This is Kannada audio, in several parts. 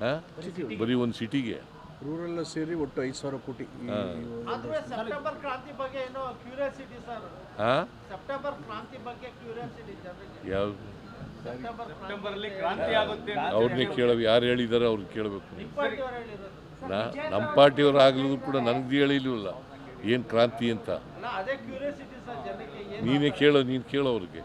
ಹಾಂ ಬರೀ ಒಂದು ಸಿಟಿಗೆ ರೂರಲ್ ಸೇರಿ ಒಟ್ಟು 5,000 ಕೋಟಿ. ಸೆಪ್ಟೆಂಬರ್ ಕ್ರಾಂತಿ ಬಗ್ಗೆ ಏನೋ ಕ್ಯೂರಿಯಾಸಿಟಿ ಸರ್. ಸೆಪ್ಟೆಂಬರ್ ಕ್ರಾಂತಿ ಬಗ್ಗೆ ಕ್ಯೂರಿಯಾಸಿಟಿ ಜನರಿಗೆ. ಯಾವುದು ಸೆಪ್ಟೆಂಬರಲ್ಲಿ ಕ್ರಾಂತಿ ಆಗುತ್ತೆ ಅವ್ರನ್ನೇ ಕೇಳಬೇಕು, ಯಾರು ಹೇಳಿದಾರೆ ಅವ್ರಿಗೆ ಕೇಳಬೇಕು. ನಿಪ್ಪಾಣಿಯವರು ಹೇಳಿರೋದು. ನಮ್ಮ ಪಾರ್ಟಿಯವ್ರು ಆಗಲಿದ್ರು ಕೂಡ ನನಗೆ ಹೇಳಿಲ್ವಲ್ಲ ಏನು ಕ್ರಾಂತಿ ಅಂತ. ಅಲ್ಲ ಅದೇ ಕ್ಯೂರಿಯಾಸಿಟಿ ಸರ್ ಜನಕ್ಕೆ. ನೀನು ಕೇಳೋ ಅವ್ರಿಗೆ.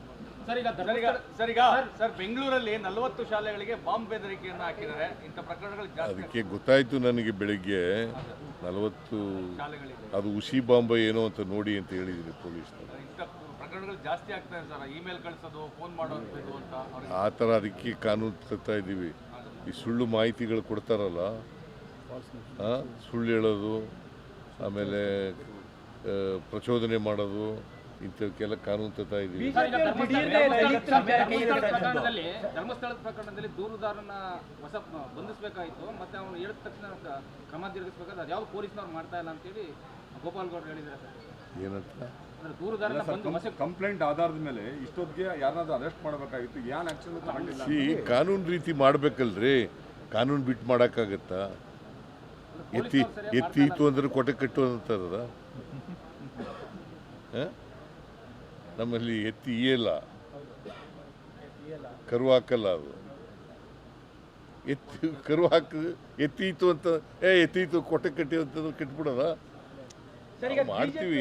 ಸರ್ ಬೆಂಗಳೂರಲ್ಲಿ 40 ಶಾಲೆಗಳಿಗೆ ಬಾಂಬ್ ಬೆದರಿಕೆಯನ್ನು ಹಾಕಿದ್ದಾರೆ. ಇಂಥ ಪ್ರಕರಣಗಳು ಜಾಸ್ತಿ. ಅದಕ್ಕೆ ಗೊತ್ತಾಯಿತು ನನಗೆ ಬೆಳಿಗ್ಗೆ 40 ಅದು ಉಸಿ ಬಾಂಬ್ ಏನೋ ಅಂತ ನೋಡಿ ಅಂತ ಹೇಳಿದ್ದೀನಿ ಪೊಲೀಸ್ನವರು. ಇಂಥ ಪ್ರಕರಣಗಳು ಜಾಸ್ತಿ ಆಗ್ತದೆ ಸರ್. ಇಮೇಲ್ ಕಳಿಸೋದು, ಫೋನ್ ಮಾಡೋದು ಅಂತ ಆ ಥರ ಅದಕ್ಕೆ ಕಾನೂನು ತರ್ತಾ ಇದ್ದೀವಿ. ಈ ಸುಳ್ಳು ಮಾಹಿತಿಗಳು ಕೊಡ್ತಾರಲ್ಲ, ಸುಳ್ಳು ಹೇಳೋದು, ಆಮೇಲೆ ಪ್ರಚೋದನೆ ಮಾಡೋದು, ಇಂಥವಕ್ಕೆಲ್ಲ ಕಾನೂನು ತರ್ತಾ ಇದ್ದೀವಿ. ಧರ್ಮಸ್ಥಳದ ಪ್ರಕರಣದಲ್ಲಿ ದೂರುದಾರನ ಬಂಧಿಸಬೇಕಾಯಿತು, ಮತ್ತೆ ಅವನು ಹೇಳಿದ ತಕ್ಷಣ ಕ್ರಮ ಜರುಗಿಸಬೇಕಾದ್ರೆ ಅದು ಯಾವ ಪೊಲೀಸ್ನವ್ರು ಮಾಡ್ತಾ ಇಲ್ಲ ಅಂತೇಳಿ ಗೋಪಾಲ್ ಗೌಡ್ರು ಹೇಳಿದ್ದಾರೆ. ಏನಂತ ದೂರುದಾರನ ಕಂಪ್ಲೇಂಟ್ ಆಧಾರದ ಮೇಲೆ ಇಷ್ಟೊತ್ತಿಗೆ ಯಾರನ್ನಾದ್ರೂ ಅರೆಸ್ಟ್ ಮಾಡಬೇಕಾಗಿತ್ತು, ಏನು ಆಕ್ಷನ್ ತಗೊಂಡಿಲ್ಲ. ಕಾನೂನು ರೀತಿ ಮಾಡಬೇಕಲ್ರಿ, ಕಾನೂನು ಬಿಟ್ಟು ಮಾಡೋಕ್ಕಾಗತ್ತಾ? ಎತ್ತೀತು ಅಂದ್ರೆ ಕೊಟ್ಟೆ ಕಟ್ಟು ಅಂತಾರದ. ನಮ್ಮಲ್ಲಿ ಎತ್ತಿ ಇಯಲ್ಲ, ಕರು ಹಾಕಲ್ಲ. ಅದು ಕರು ಎತ್ತೀತು ಅಂತ ಎತ್ತೀತು ಕೊಟ್ಟೆ ಕಟ್ಟಿ ಅಂತಂದ್ರೆ ಕಟ್ಬಿಡೋದ ಮಾಡ್ತೀವಿ.